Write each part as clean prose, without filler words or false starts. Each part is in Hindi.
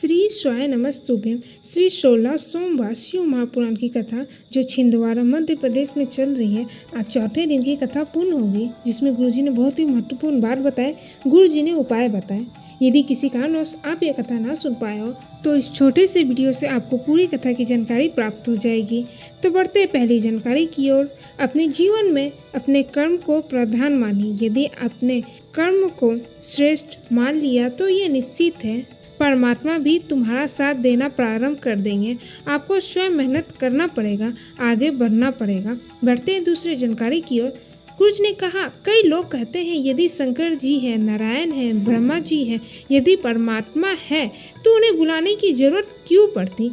श्री स्वाय नमस्तुभ्यम। श्री 16 सोमवार शिव महापुराण की कथा जो छिंदवाड़ा मध्य प्रदेश में चल रही है, आज चौथे दिन की कथा पूर्ण होगी, जिसमें गुरुजी ने बहुत ही महत्वपूर्ण बात बताए। गुरुजी ने उपाय बताए। यदि किसी कारणवश आप यह कथा ना सुन पाए हो तो इस छोटे से वीडियो से आपको पूरी कथा की जानकारी प्राप्त हो जाएगी। तो बढ़ते पहली जानकारी की ओर। अपने जीवन में अपने कर्म को प्रधान मानिए। यदि अपने कर्म को श्रेष्ठ मान लिया तो ये निश्चित है परमात्मा भी तुम्हारा साथ देना प्रारंभ कर देंगे। आपको स्वयं मेहनत करना पड़ेगा, आगे बढ़ना पड़ेगा। बढ़ते हैं दूसरी जानकारी की ओर। गुरुजी ने कहा, कई लोग कहते हैं यदि शंकर जी है, नारायण है, ब्रह्मा जी है, यदि परमात्मा है तो उन्हें बुलाने की जरूरत क्यों पड़ती।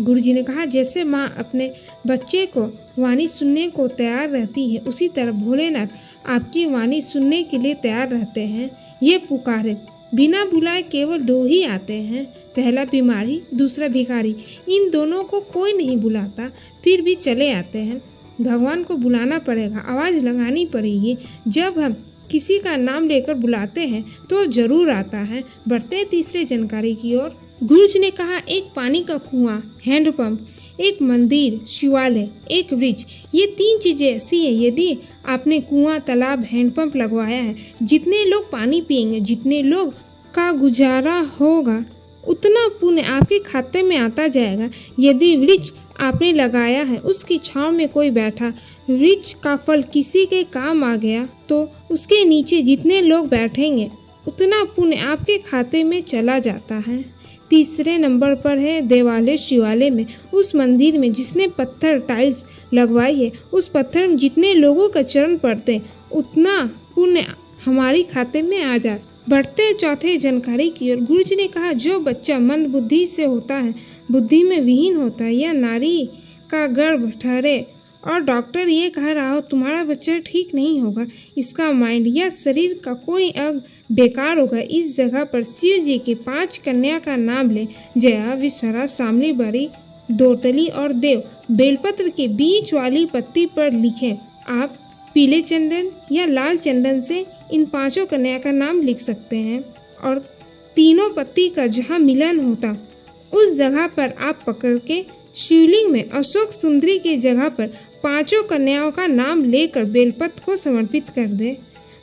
गुरुजी ने कहा, जैसे माँ अपने बच्चे को वाणी सुनने को तैयार रहती है, उसी तरह भोलेनाथ आपकी वाणी सुनने के लिए तैयार रहते हैं। ये पुकारे बिना बुलाए केवल दो ही आते हैं, पहला बीमारी, दूसरा भिखारी। इन दोनों को कोई नहीं बुलाता, फिर भी चले आते हैं। भगवान को बुलाना पड़ेगा, आवाज़ लगानी पड़ेगी। जब हम किसी का नाम लेकर बुलाते हैं तो जरूर आता है। बढ़ते हैं तीसरे जानकारी की ओर। गुरुजी ने कहा, एक पानी का कुआं, हैंडपंप, एक मंदिर, शिवालय, एक वृक्ष, ये तीन चीज़ें ऐसी है, यदि आपने कुआं, तालाब, हैंडपंप लगवाया है, जितने लोग पानी पिएंगे, जितने लोग का गुजारा होगा, उतना पुण्य आपके खाते में आता जाएगा। यदि वृक्ष आपने लगाया है, उसकी छांव में कोई बैठा, वृक्ष का फल किसी के काम आ गया तो उसके नीचे जितने लोग बैठेंगे उतना पुण्य आपके खाते में चला जाता है। तीसरे नंबर पर है देवालय, शिवालय में, उस मंदिर में जिसने पत्थर टाइल्स लगवाई है, उस पत्थर में जितने लोगों का चरण पड़ते उतना पुण्य हमारी खाते में आ जाए। बढ़ते चौथे जानकारी की ओर। गुरुजी ने कहा, जो बच्चा मंद बुद्धि से होता है, बुद्धि में विहीन होता है, या नारी का गर्भ ठहरे और डॉक्टर ये कह रहा हो तुम्हारा बच्चा ठीक नहीं होगा, इसका माइंड या शरीर का कोई अंग बेकार होगा, इस जगह पर शिव जी के 5 कन्या का नाम ले, जया, विषहरा, शामली, बरी, दोतली और देव। बेलपत्र के बीच वाली पत्ती पर लिखें। आप पीले चंदन या लाल चंदन से इन 5 कन्या का नाम लिख सकते हैं और तीनों पत्ती का जहाँ मिलन होता उस जगह पर आप पकड़ के शिवलिंग में अशोक सुंदरी के जगह पर 5 कन्याओं का नाम लेकर बेलपत्र को समर्पित कर दे।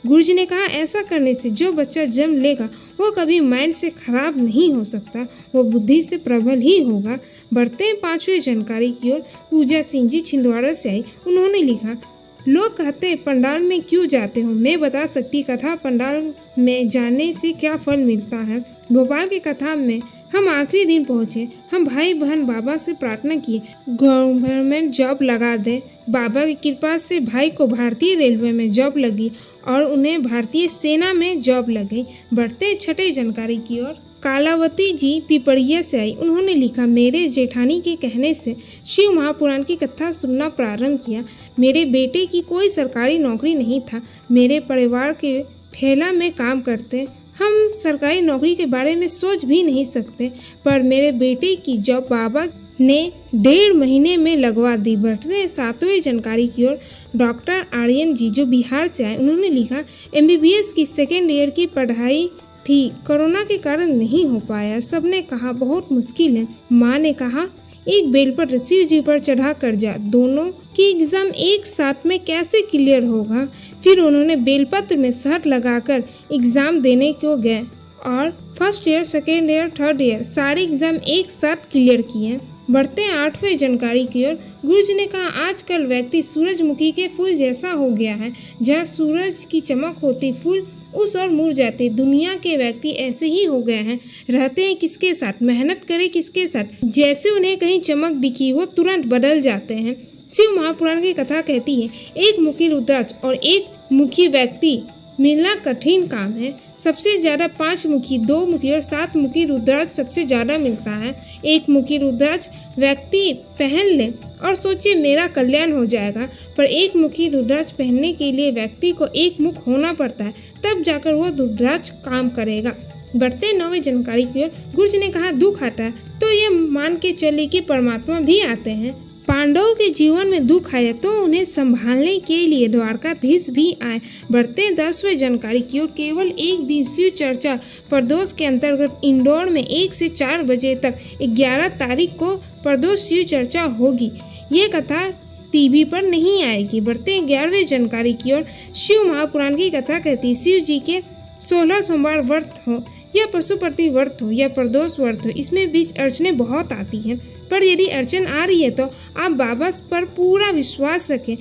गुरुजी ने कहा, ऐसा करने से जो बच्चा जन्म लेगा वो कभी माइंड से खराब नहीं हो सकता, वो बुद्धि से प्रबल ही होगा। बढ़ते हैं 5वीं जानकारी की ओर। पूजा सिंह जी छिंदवाड़ा से आई। उन्होंने लिखा, लोग कहते हैं पंडाल में क्यों जाते हो, मैं बता सकती कथा पंडाल में जाने से क्या फल मिलता है। भोपाल की कथा में हम आखिरी दिन पहुँचे। हम भाई बहन बाबा से प्रार्थना किए गवर्नमेंट जॉब लगा दे। बाबा की कृपा से भाई को भारतीय रेलवे में जॉब लगी और उन्हें भारतीय सेना में जॉब लग गई। बढ़ते छठे जानकारी की ओर। कालावती जी पिपरिया से आई। उन्होंने लिखा, मेरे जेठानी के कहने से शिव महापुराण की कथा सुनना प्रारंभ किया। मेरे बेटे की कोई सरकारी नौकरी नहीं था, मेरे परिवार के ठेला में काम करते। हम सरकारी नौकरी के बारे में सोच भी नहीं सकते, पर मेरे बेटे की जॉब बाबा ने 1.5 महीने में लगवा दी। बढ़ते 7वीं जानकारी की ओर। डॉक्टर आर्यन जी जो बिहार से आए, उन्होंने लिखा, MBBS की 2nd ईयर की पढ़ाई थी, कोरोना के कारण नहीं हो पाया। सबने कहा बहुत मुश्किल है। माँ ने कहा, एक बेलपत्र शिव जी पर चढ़ा कर जा, दोनों की एग्जाम एक साथ में कैसे क्लियर होगा। फिर उन्होंने बेलपत्र में शर्त लगाकर एग्जाम देने को गए और 1st year, 2nd year, 3rd year सारे एग्जाम एक साथ क्लियर किए। बढ़ते हैं 8वीं जानकारी की ओर। गुरुजी ने कहा, आजकल व्यक्ति सूरजमुखी के फूल जैसा हो गया है, जहाँ सूरज की चमक होती फूल उस और मुड़ जाते। दुनिया के व्यक्ति ऐसे ही हो गए हैं, रहते हैं किसके साथ, मेहनत करें किसके साथ, जैसे उन्हें कहीं चमक दिखी वो तुरंत बदल जाते हैं। शिव महापुराण की कथा कहती है, एक मुखी रुद्राक्ष और एक मुखी व्यक्ति मिलना कठिन काम है। सबसे ज़्यादा 5 मुखी, 2 मुखी और 7 मुखी रुद्राक्ष सबसे ज़्यादा मिलता है। एक मुखी रुद्राक्ष व्यक्ति पहन ले और सोचे मेरा कल्याण हो जाएगा, पर एक मुखी रुद्राक्ष पहनने के लिए व्यक्ति को एक मुख होना पड़ता है, तब जाकर वह रुद्राक्ष काम करेगा। बढ़ते 9वीं जानकारी की ओर। गुरुजी ने कहा, दुख आता है तो ये मान के चले कि परमात्मा भी आते हैं। पांडवों के जीवन में दुख आया तो उन्हें संभालने के लिए द्वारकाधीश भी आए। बढ़ते 10वें जानकारी की ओर। केवल एक दिन शिव चर्चा प्रदोष के अंतर्गत इंदौर में 1 से 4 बजे तक 11 तारीख को प्रदोष शिव चर्चा होगी। ये कथा टीवी पर नहीं आएगी। बढ़ते 11वें जानकारी की ओर। शिव महापुराण की कथा कहती शिव जी के 16 सोमवार व्रत हो या पशुपति व्रत हो या प्रदोष व्रत हो, इसमें बीच अड़चने बहुत आती हैं। पर यदि अड़चन आ रही है तो आप बाबा पर पूरा विश्वास रखें।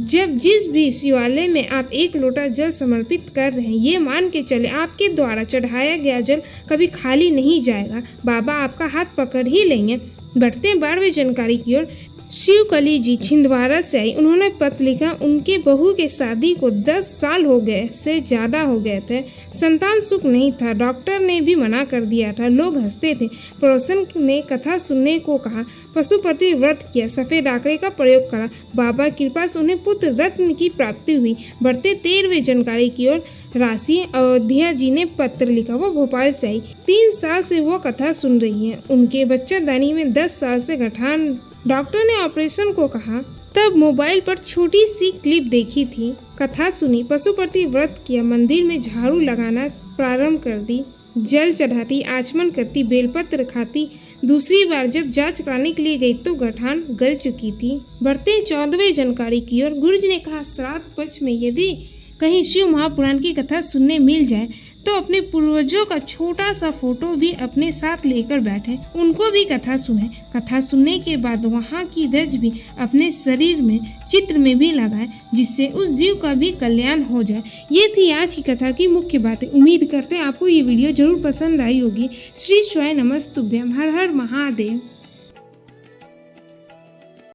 जब जिस भी शिवालय में आप 1 लोटा जल समर्पित कर रहे हैं, ये मान के चले आपके द्वारा चढ़ाया गया जल कभी खाली नहीं जाएगा। बाबा आपका हाथ पकड़ ही लेंगे। बढ़ते 12वें जानकारी की ओर। शिवकली जी छिंदवाड़ा से आई। उन्होंने पत्र लिखा। उनके बहू के शादी को 10 साल हो गए से ज़्यादा हो गए थे। संतान सुख नहीं था। डॉक्टर ने भी मना कर दिया था। लोग हंसते थे। पड़ोसन ने कथा सुनने को कहा। पशुपति व्रत किया। सफ़ेद आंकड़े का प्रयोग करा। बाबा कृपा से उन्हें पुत्र रत्न की प्राप्ति हुई। बढ़ते 13वें जानकारी की ओर। राशि अयोध्या जी ने पत्र लिखा। वो भोपाल से आई। 3 साल से वो कथा सुन रही हैं। उनके बच्चादानी में 10 साल से गठान। डॉक्टर ने ऑपरेशन को कहा। तब मोबाइल पर छोटी सी क्लिप देखी थी। कथा सुनी। पशुपति व्रत किया। मंदिर में झाड़ू लगाना प्रारंभ कर दी। जल चढ़ाती, आचमन करती, बेलपत्र खाती। दूसरी बार जब जांच कराने के लिए गई तो गठान गल चुकी थी। बढ़ते 14वें जानकारी की ओर। गुरुजी ने कहा श्राद्ध पक्ष में यदि कहीं शिव महापुराण की कथा सुनने मिल जाए तो अपने पूर्वजों का छोटा सा फोटो भी अपने साथ लेकर बैठे, उनको भी कथा सुने। कथा सुनने के बाद वहाँ की रज भी अपने शरीर में चित्र में भी लगाए, जिससे उस जीव का भी कल्याण हो जाए। ये थी आज की कथा की मुख्य बातें। उम्मीद करते हैं आपको ये वीडियो जरूर पसंद आई होगी। श्री शिवाय नमस्तुभ्यम। हर हर महादेव।